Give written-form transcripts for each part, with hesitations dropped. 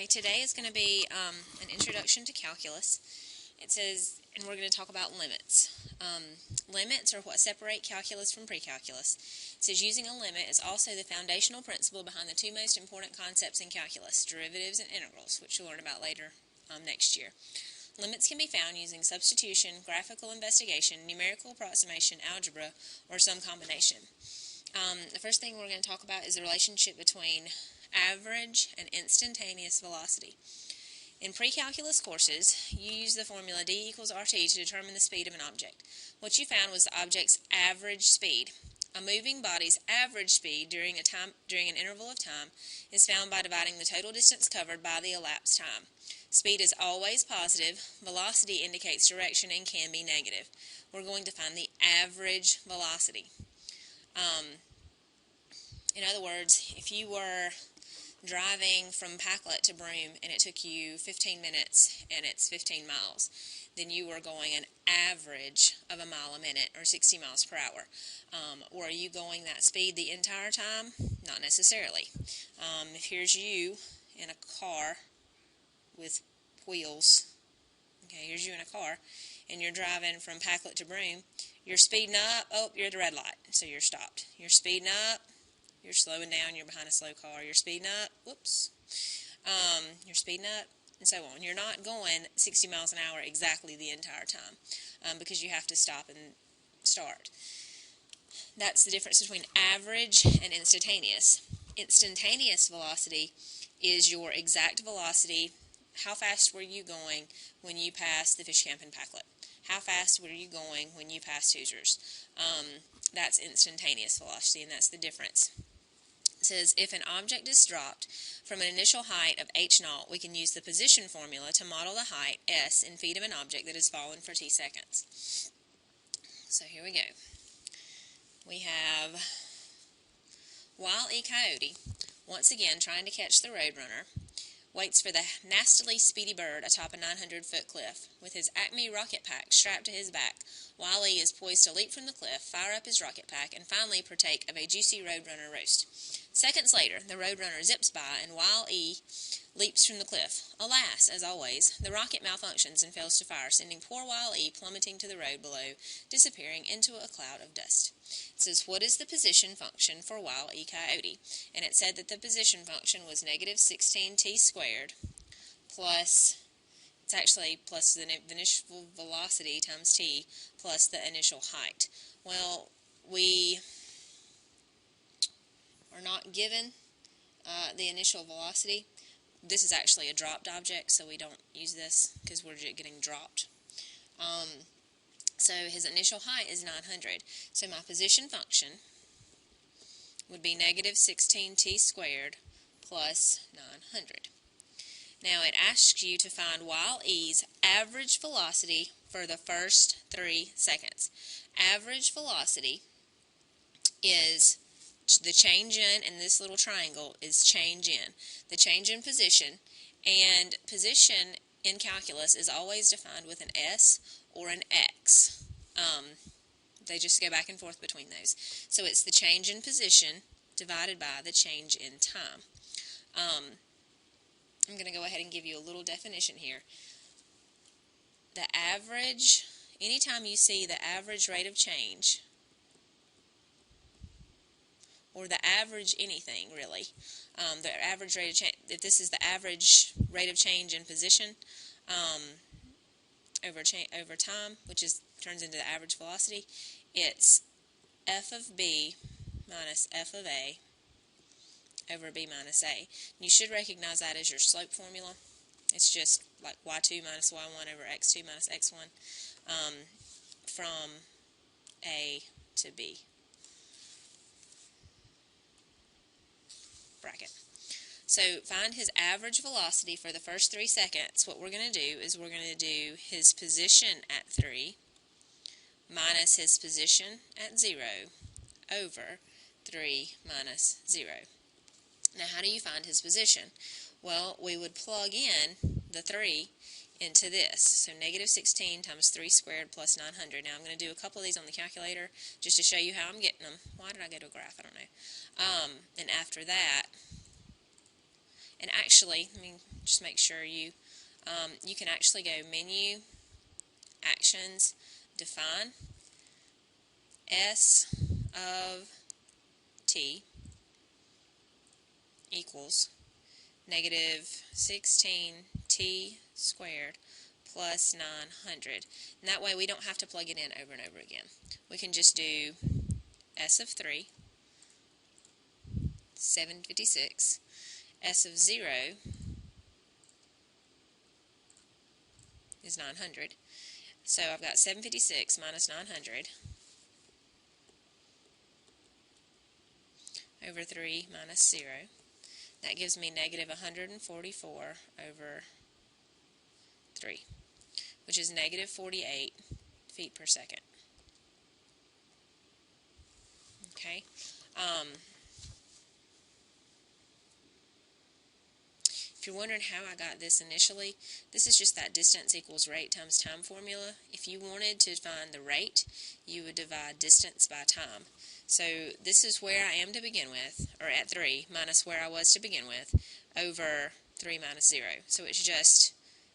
Okay, today is going to be an introduction to calculus. It says, and we're going to talk about limits. Limits are what separate calculus from pre-calculus. It says using a limit is also the foundational principle behind the two most important concepts in calculus, derivatives and integrals, which you'll learn about later next year. Limits can be found using substitution, graphical investigation, numerical approximation, algebra, or some combination. The first thing we're going to talk about is the relationship between average and instantaneous velocity. In pre-calculus courses, you use the formula d equals rt to determine the speed of an object. What you found was the object's average speed. A moving body's average speed during an interval of time is found by dividing the total distance covered by the elapsed time. Speed is always positive. Velocity indicates direction and can be negative. We're going to find the average velocity. In other words, if you were driving from Packlet to Broome and it took you 15 minutes and it's 15 miles, then you were going an average of a mile a minute or 60 miles per hour. Or are you going that speed the entire time? Not necessarily. If here's you in a car with wheels, okay, here's you in a car, and you're driving from Packlet to Broome, you're speeding up, oh, you're at the red light, so you're stopped. You're speeding up, you're slowing down, you're behind a slow car, you're speeding up, whoops, you're speeding up, and so on. You're not going 60 miles an hour exactly the entire time because you have to stop and start. That's the difference between average and instantaneous. Instantaneous velocity is your exact velocity. How fast were you going when you passed the fish camp in Packlet? How fast were you going when you passed Hoosiers? That's instantaneous velocity, and that's the difference. It says, if an object is dropped from an initial height of h0, we can use the position formula to model the height, s, in feet of an object that has fallen for t seconds. So here we go. We have Wile E. Coyote, once again trying to catch the roadrunner, waits for the nastily speedy bird atop a 900-foot cliff. With his Acme rocket pack strapped to his back, Wile E is poised to leap from the cliff, fire up his rocket pack, and finally partake of a juicy roadrunner roast. Seconds later, the roadrunner zips by, and Wile E leaps from the cliff. Alas, as always, the rocket malfunctions and fails to fire, sending poor Wile E plummeting to the road below, disappearing into a cloud of dust. It says, what is the position function for Wile E. Coyote? And it said that the position function was negative 16t squared plus, it's actually plus the initial velocity times t plus the initial height. Well, we are not given the initial velocity. This is actually a dropped object, so we don't use this because we're getting dropped. So his initial height is 900. So my position function would be negative 16t squared plus 900. Now it asks you to find Wile E's average velocity for the first 3 seconds. Average velocity is the change in this little triangle is change in. The change in position, and position in calculus is always defined with an S or an X. They just go back and forth between those. So it's the change in position divided by the change in time. I'm going to go ahead and give you a little definition here. The average, anytime you see the average rate of change, or the average anything, really, the average rate of change, if this is the average rate of change in position over time, which turns into the average velocity, it's f of b minus f of a over b minus a. You should recognize that as your slope formula. It's just like y2 minus y1 over x2 minus x1 from a to b. Bracket. So find his average velocity for the first 3 seconds. What we're going to do is we're going to do his position at 3 minus his position at 0 over 3 minus 0. Now how do you find his position? Well, we would plug in the 3 into this. So negative 16 times 3 squared plus 900. Now I'm going to do a couple of these on the calculator just to show you how I'm getting them. Why did I go to a graph? I don't know. And after that, And actually, let me just make sure you can actually go Menu, Actions, Define, S of t equals negative 16t squared plus 900. And that way we don't have to plug it in over and over again. We can just do S of 3, 756, S of 0 is 900. So I've got 756 minus 900 over 3 minus 0. That gives me negative 144 over 3, which is negative 48 feet per second. Okay. If you're wondering how I got this initially, this is just that distance equals rate times time formula. If you wanted to find the rate, you would divide distance by time. So this is where I am to begin with, or at 3, minus where I was to begin with, over 3 minus 0. So it's just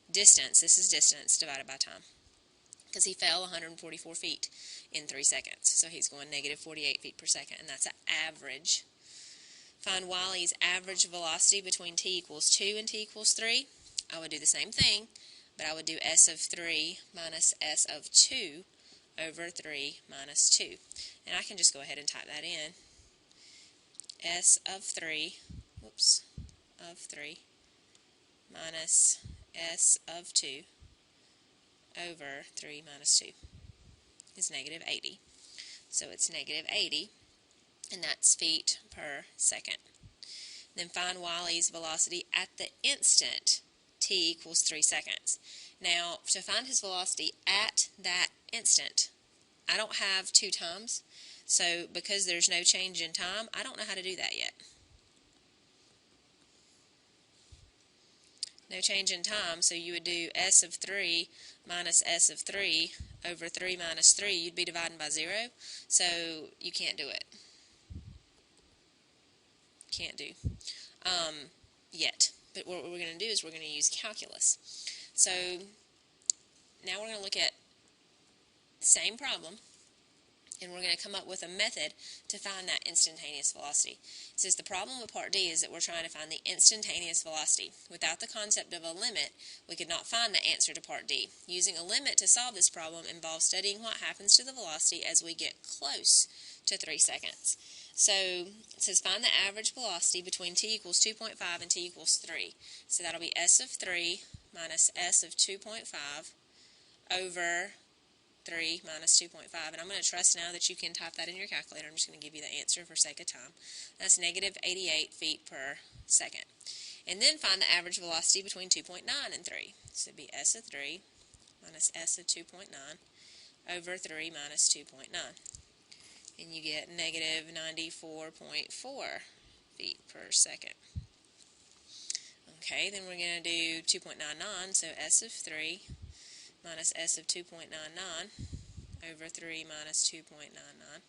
distance, this is distance, divided by time. Because he fell 144 feet in 3 seconds. So he's going negative 48 feet per second, and that's an average. Find Wiley's average velocity between t equals 2 and t equals 3. I would do the same thing, but I would do s of 3 minus s of 2 over 3 minus 2. And I can just go ahead and type that in. S of 3, of 3 minus s of 2 over 3 minus 2 is negative 80. So it's negative 80. And that's feet per second. Then find Wiley's velocity at the instant t equals 3 seconds. Now, to find his velocity at that instant, I don't have 2 times, so because there's no change in time, I don't know how to do that yet. No change in time, so you would do s of 3 minus s of 3 over 3 minus 3. You'd be dividing by 0, so you can't do it. Can't do yet. But what we're going to do is we're going to use calculus. So now we're going to look at the same problem, and we're going to come up with a method to find that instantaneous velocity. It says the problem with part D is that we're trying to find the instantaneous velocity. Without the concept of a limit, we could not find the answer to part D. Using a limit to solve this problem involves studying what happens to the velocity as we get close to 3 seconds. So it says find the average velocity between t equals 2.5 and t equals 3. So that'll be s of 3 minus s of 2.5 over 3 minus 2.5. And I'm going to trust now that you can type that in your calculator. I'm just going to give you the answer for sake of time. That's negative 88 feet per second. And then find the average velocity between 2.9 and 3. So it'd be s of 3 minus s of 2.9 over 3 minus 2.9. And you get negative 94.4 feet per second. Okay, then we're going to do 2.99, so s of 3 minus s of 2.99 over 3 minus 2.99.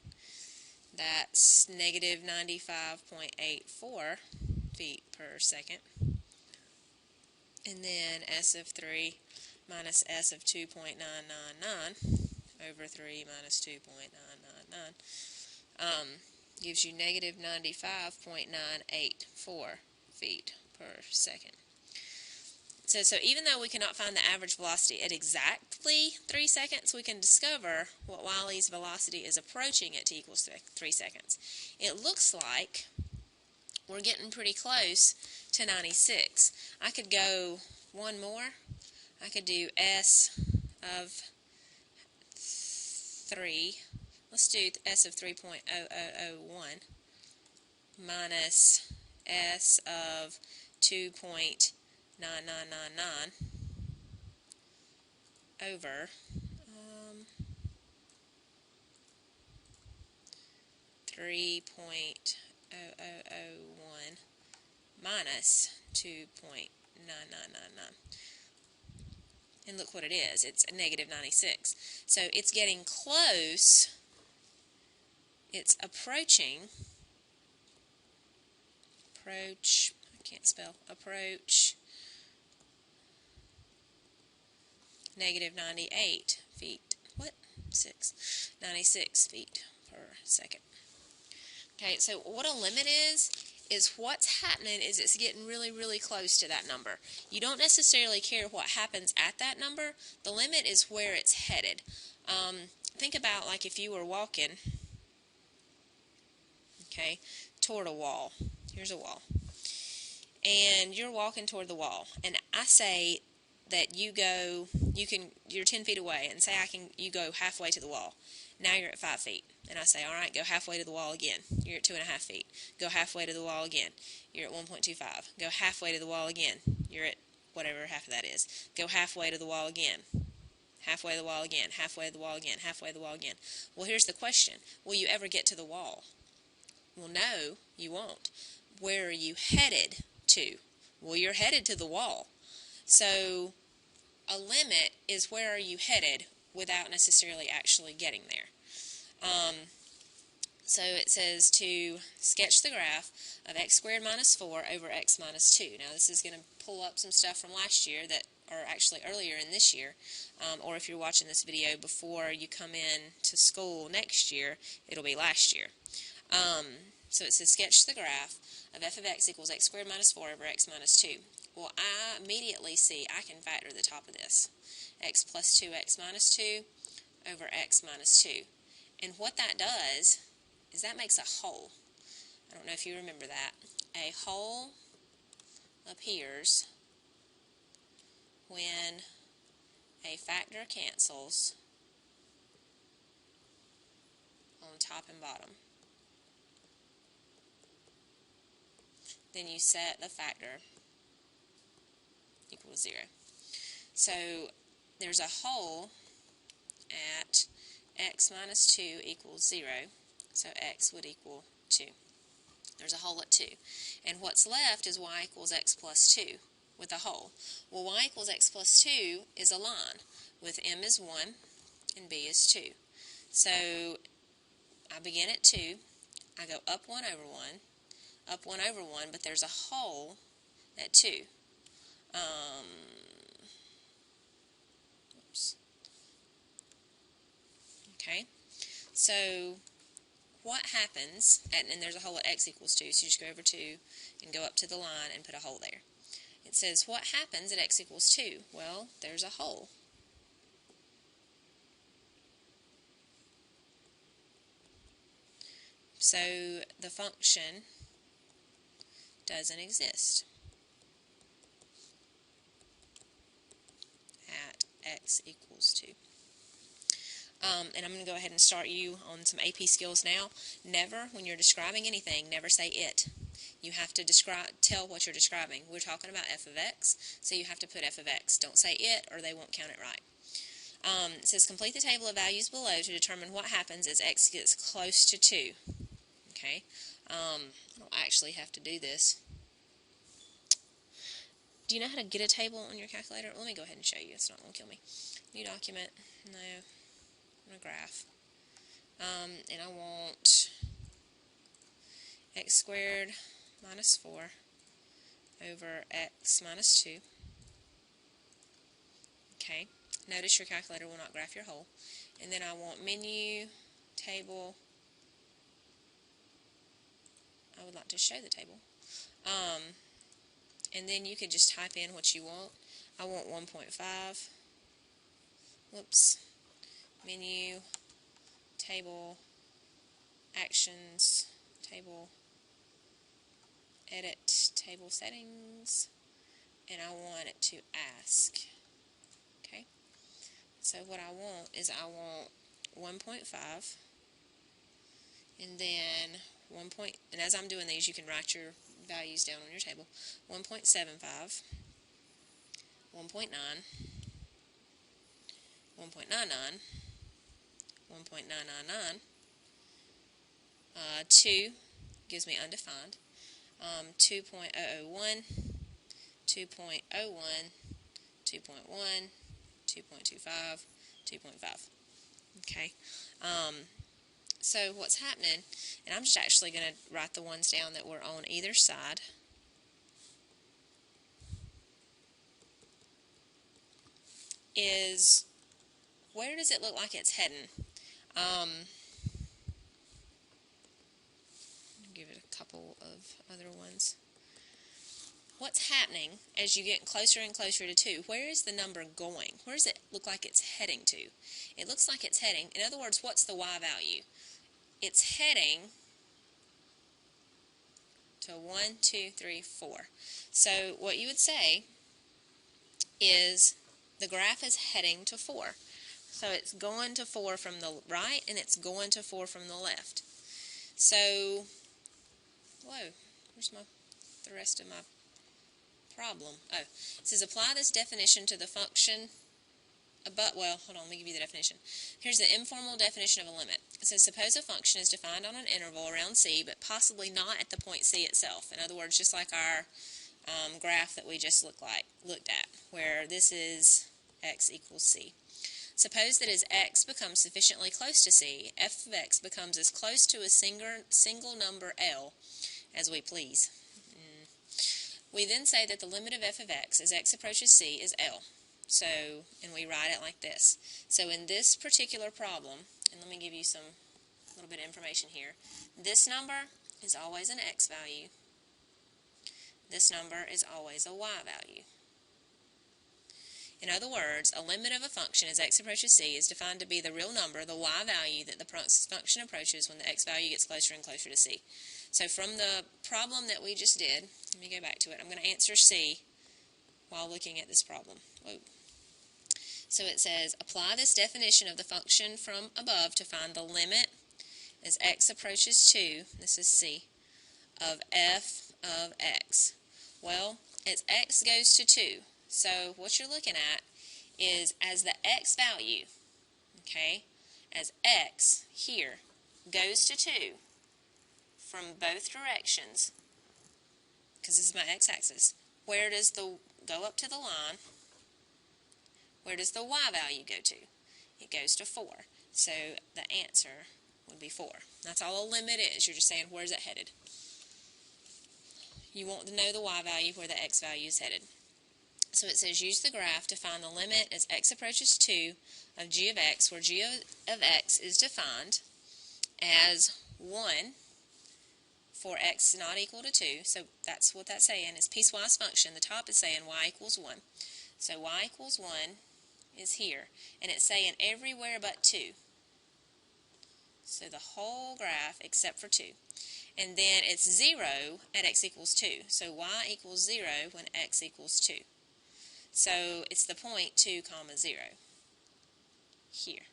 That's negative 95.84 feet per second. And then s of 3 minus s of 2.999 over 3 minus 2.999 gives you negative 95.984 feet per second. So even though we cannot find the average velocity at exactly 3 seconds, we can discover what Wiley's velocity is approaching at t equals 3 seconds. It looks like we're getting pretty close to 96. I could go one more. I could do s of 3. Let's do s of 3.0001 minus s of 2.9999 over 3.0001 minus 2.9999. And look what it is. It's a negative 96. So it's getting close. It's approaching. I can't spell, approach negative 98 feet, 96 feet per second. Okay, so what a limit is what's happening is it's getting really, really close to that number. You don't necessarily care what happens at that number. The limit is where it's headed. Think about like if you were walking, okay, toward a wall. Here's a wall. And you're walking toward the wall. And I say that you're 10 feet away, and say you go halfway to the wall. Now you're at 5 feet. And I say, all right, go halfway to the wall again. You're at 2.5 feet. Go halfway to the wall again. You're at 1.25. Go halfway to the wall again. You're at whatever half of that is. Go halfway to the wall again. Halfway to the wall again. Halfway to the wall again. Halfway to the wall again. Well, here's the question. Will you ever get to the wall? Well, no, you won't. Where are you headed to? Well, you're headed to the wall. So a limit is where are you headed without necessarily actually getting there. So it says to sketch the graph of x squared minus 4 over x minus 2. Now this is going to pull up some stuff from last year that are actually earlier in this year, or if you're watching this video before you come in to school next year, it'll be last year. So it says sketch the graph of f of x equals x squared minus 4 over x minus 2. Well, I immediately see I can factor the top of this. X plus 2x minus 2 over x minus 2. And what that does is that makes a hole. I don't know if you remember that. A hole appears when a factor cancels on top and bottom. Then you set the factor equals 0. So there's a hole at x minus 2 equals 0, so x would equal 2. There's a hole at 2. And what's left is y equals x plus 2 with a hole. Well, y equals x plus 2 is a line with m is 1 and b is 2. So I begin at 2, I go up 1 over 1, up 1 over 1, but there's a hole at 2. Oops. Okay, so what happens, and there's a hole at x equals 2, so you just go over 2 and go up to the line and put a hole there. It says, what happens at x equals 2? Well, there's a hole. So the function doesn't exist at x equals 2. And I'm going to go ahead and start you on some AP skills now. Never, when you're describing anything, never say it. You have to tell what you're describing. We're talking about f of x, so you have to put f of x. Don't say it, or they won't count it right. It says complete the table of values below to determine what happens as x gets close to 2. Okay, I don't actually have to do this. Do you know how to get a table on your calculator? Let me go ahead and show you. It's not going to kill me. New document. No. I'm going to graph. And I want x squared minus 4 over x minus 2. Okay. Notice your calculator will not graph your hole. And then I want menu, table. I would like to show the table. And then you could just type in what you want. I want 1.5. Whoops. Menu, table, actions, table, edit, table settings, and I want it to ask. Okay? So what I want is I want 1.5, and then and as I'm doing these, you can write your values down on your table. 1.75, 1.9, 1.99, 1.999, 2 gives me undefined, 2.001, 2.01, 2.1, 2.25, 2.5. Okay. So what's happening, and I'm just actually going to write the ones down that were on either side. is, where does it look like it's heading? Give it a couple of other ones. What's happening as you get closer and closer to 2? Where is the number going? Where does it look like it's heading to? It looks like it's heading, in other words, what's the y value? It's heading to 1, 2, 3, 4. So what you would say is the graph is heading to 4. So it's going to 4 from the right, and it's going to 4 from the left. So, whoa, where's the rest of my problem? Oh, it says apply this definition to the function above. Well, hold on, let me give you the definition. Here's the informal definition of a limit. It says suppose a function is defined on an interval around C, but possibly not at the point C itself. In other words, just like our graph that we just looked at, where this is x equals C. Suppose that as x becomes sufficiently close to C, f of x becomes as close to a single number L as we please. We then say that the limit of f of x as x approaches C is L. So, and we write it like this. So in this particular problem, and let me give you some little bit of information here, this number is always an x value. This number is always a y value. In other words, a limit of a function as x approaches C is defined to be the real number, the y value that the function approaches when the x value gets closer and closer to C. So from the problem that we just did, let me go back to it. I'm going to answer C while looking at this problem. Whoa. So it says, apply this definition of the function from above to find the limit as x approaches 2, this is C, of f of x. Well, as x goes to 2, so what you're looking at is as the x value, okay, as x here goes to 2 from both directions, because this is my x-axis, where does the go up to the line? Where does the y value go to? It goes to 4. So the answer would be 4. That's all a limit is. You're just saying where is it headed. You want to know the y value where the x value is headed. So it says use the graph to find the limit as x approaches 2 of g of x, where g of x is defined as 1 for x not equal to 2. So that's what that's saying. It's piecewise function. The top is saying y equals 1. So y equals 1 is here. And it's saying everywhere but 2. So the whole graph except for 2. And then it's 0 at x equals 2. So y equals 0 when x equals 2. So it's the point 2, 0 here.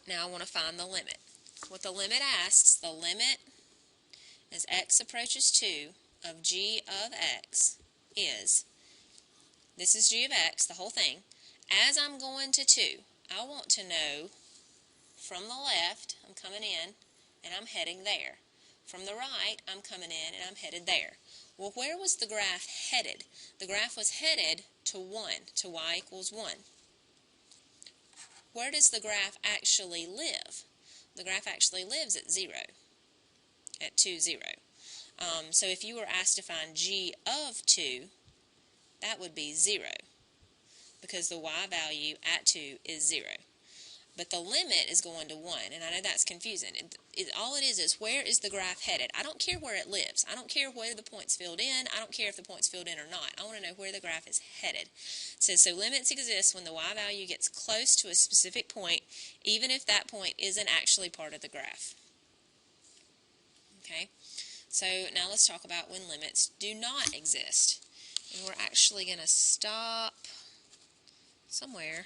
Now I want to find the limit. What the limit asks, the limit as x approaches 2 of g of x is, this is g of x, the whole thing. As I'm going to 2, I want to know from the left, I'm coming in and I'm heading there. From the right, I'm coming in and I'm headed there. Well, where was the graph headed? The graph was headed to 1, to y equals 1. Where does the graph actually live? The graph actually lives at 0, at 2, 0. So if you were asked to find g of 2, that would be 0, because the y value at 2 is 0. But the limit is going to 1, and I know that's confusing. All it is where is the graph headed? I don't care where it lives. I don't care where the point's filled in. I don't care if the point's filled in or not. I want to know where the graph is headed. It says, so limits exist when the y value gets close to a specific point, even if that point isn't actually part of the graph. Okay? So now let's talk about when limits do not exist. And we're actually going to stop somewhere.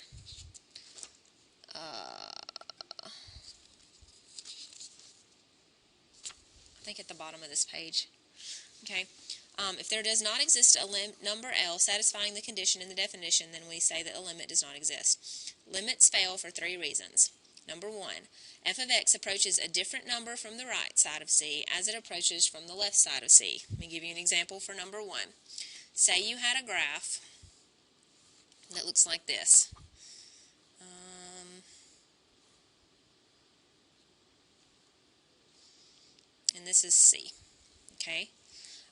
I think at the bottom of this page. Okay. If there does not exist a number L satisfying the condition in the definition, then we say that a limit does not exist. Limits fail for 3 reasons. Number 1, f of x approaches a different number from the right side of C as it approaches from the left side of C. Let me give you an example for number 1. Say you had a graph that looks like this. And this is C. Okay?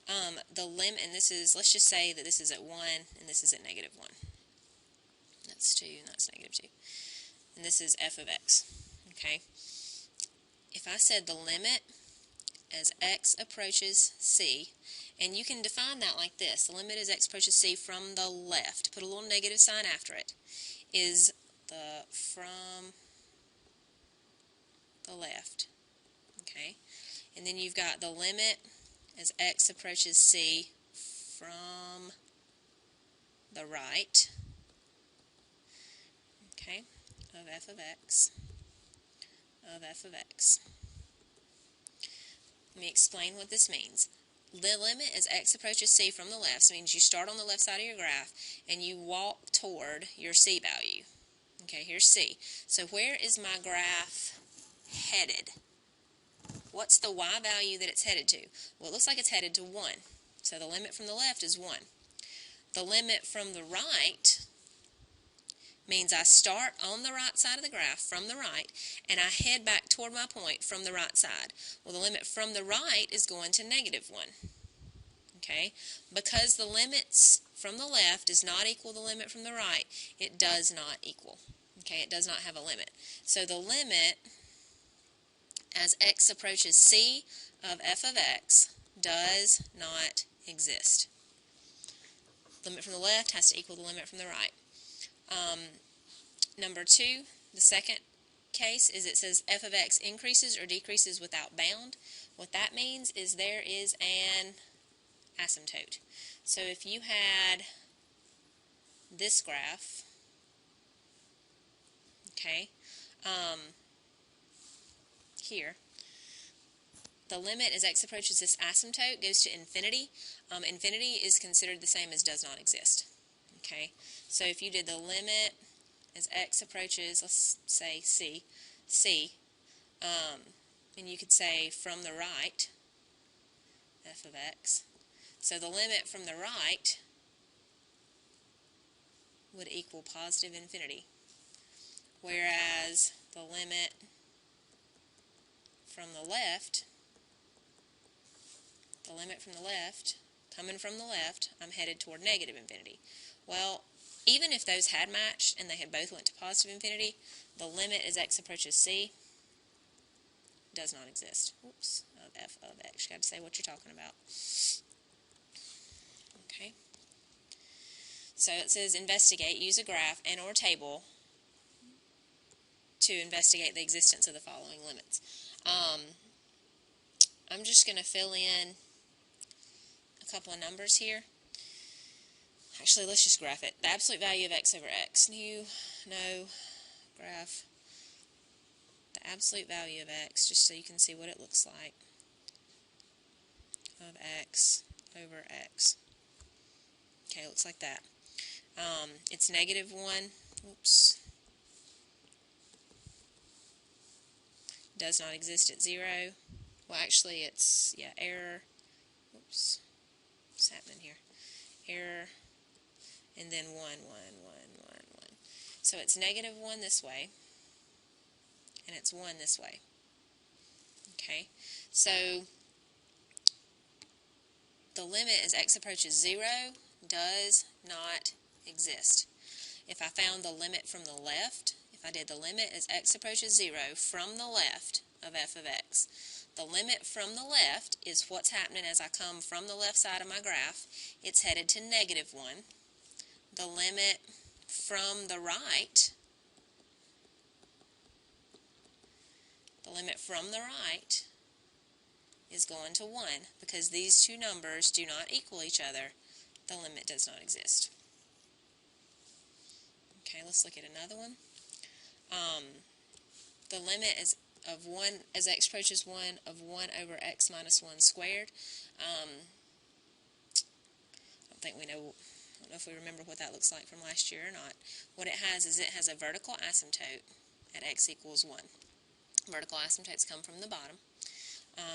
The limit, and this is, let's just say that this is at 1 and this is at negative 1. That's 2 and that's negative 2. And this is f of x. Okay? If I said the limit as x approaches c, and you can define that like this, the limit as x approaches c from the left, put a little negative sign after it, is the from the left. Okay? And then you've got the limit as x approaches c from the right, okay, of f of x, Let me explain what this means. The limit as x approaches c from the left, so it means you start on the left side of your graph and you walk toward your c value. Okay, here's c. So where is my graph headed? What's the y value that it's headed to? Well, it looks like it's headed to 1. So the limit from the left is 1. The limit from the right means I start on the right side of the graph from the right and I head back toward my point from the right side. Well, the limit from the right is going to negative 1. Okay? Because the limits from the left does not equal the limit from the right, it does not equal. Okay? It does not have a limit. So the limit as x approaches c of f of x does not exist. The limit from the left has to equal the limit from the right. Number 2, the second case, is it says f of x increases or decreases without bound. What that means is there is an asymptote. So if you had this graph, okay, here, the limit as x approaches this asymptote goes to infinity. Infinity is considered the same as does not exist. Okay, so if you did the limit as x approaches, let's say c, and you could say from the right, f of x. So the limit from the right would equal positive infinity, whereas the limit from the left, coming from the left, I'm headed toward negative infinity. Well, even if those had matched and they had both went to positive infinity, the limit as x approaches c does not exist. Oops, of f of x. You got to say what you're talking about. Okay. So it says investigate, use a graph and or table to investigate the existence of the following limits. I'm just going to fill in a couple of numbers here. Actually, let's just graph it. The absolute value of x over x. No, graph the absolute value of x, just so you can see what it looks like, of x over x. Okay, it looks like that. It's negative 1. Oops. Does not exist at 0. Well, actually, it's, error. Oops. What's happening here? Error. And then 1, 1, 1, 1, 1. So it's negative 1 this way, and it's 1 this way. Okay? So the limit as x approaches 0 does not exist. If I found the limit from the left, if I did the limit as x approaches 0 from the left of f of x, the limit from the left is what's happening as I come from the left side of my graph. It's headed to negative 1. The limit from the right, is going to 1, because these two numbers do not equal each other. The limit does not exist. Okay, let's look at another one. The limit is of 1 as x approaches 1 of 1 over x minus 1 squared. I don't know if we remember what that looks like from last year or not. What it has is it has a vertical asymptote at x equals 1. Vertical asymptotes come from the bottom.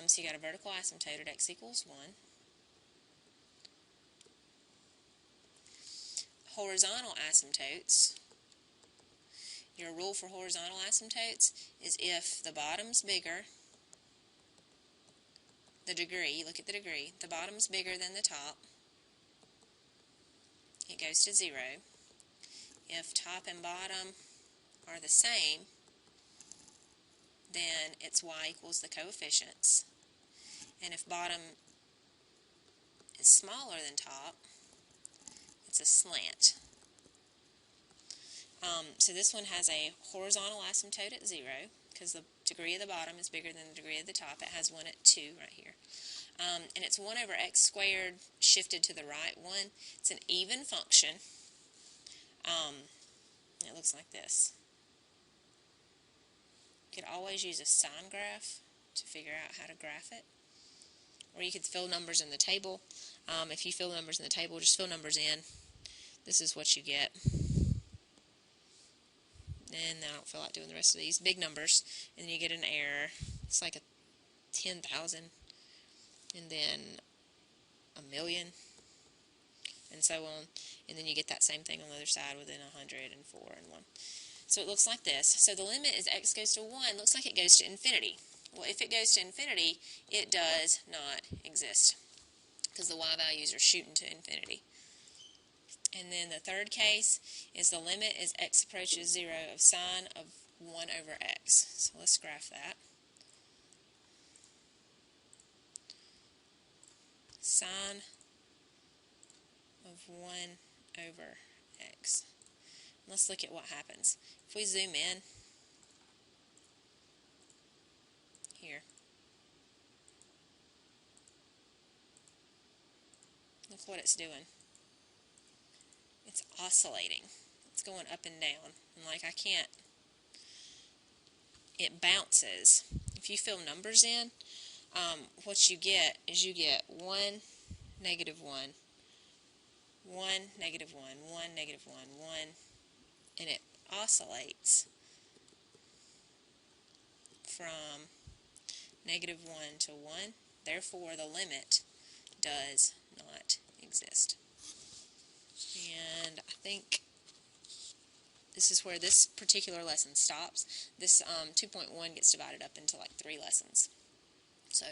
So you got a vertical asymptote at x equals 1. Horizontal asymptotes. Your rule for horizontal asymptotes is if the bottom's bigger the degree, look at the degree, the bottom's bigger than the top, it goes to 0. If top and bottom are the same, then it's y equals the coefficients. And if bottom is smaller than top, it's a slant. So this one has a horizontal asymptote at 0, because the degree of the bottom is bigger than the degree of the top. It has 1 at 2 right here. And it's 1 over x squared shifted to the right 1. It's an even function. It looks like this. You could always use a sine graph to figure out how to graph it. Or you could fill numbers in the table. If you fill numbers in the table, just fill numbers in. This is what you get. And I don't feel like doing the rest of these. Big numbers. And then you get an error. It's like a 10,000. And then a million. And so on. And then you get that same thing on the other side within 100 and 4 and 1. So it looks like this. So the limit as x goes to 1 looks like it goes to infinity. Well, if it goes to infinity, it does not exist, because the y values are shooting to infinity. And then the third case is the limit as x approaches 0 of sine of 1 over x. So let's graph that. Sine of 1 over x. Let's look at what happens. If we zoom in here, look what it's doing. It's oscillating. It's going up and down. And like I can't, it bounces. If you fill numbers in, what you get is you get 1, negative 1, 1, negative 1, 1, negative 1, 1, and it oscillates from negative 1 to 1. Therefore, the limit does not exist. And I think this is where this particular lesson stops. This 2.1 gets divided up into like 3 lessons. So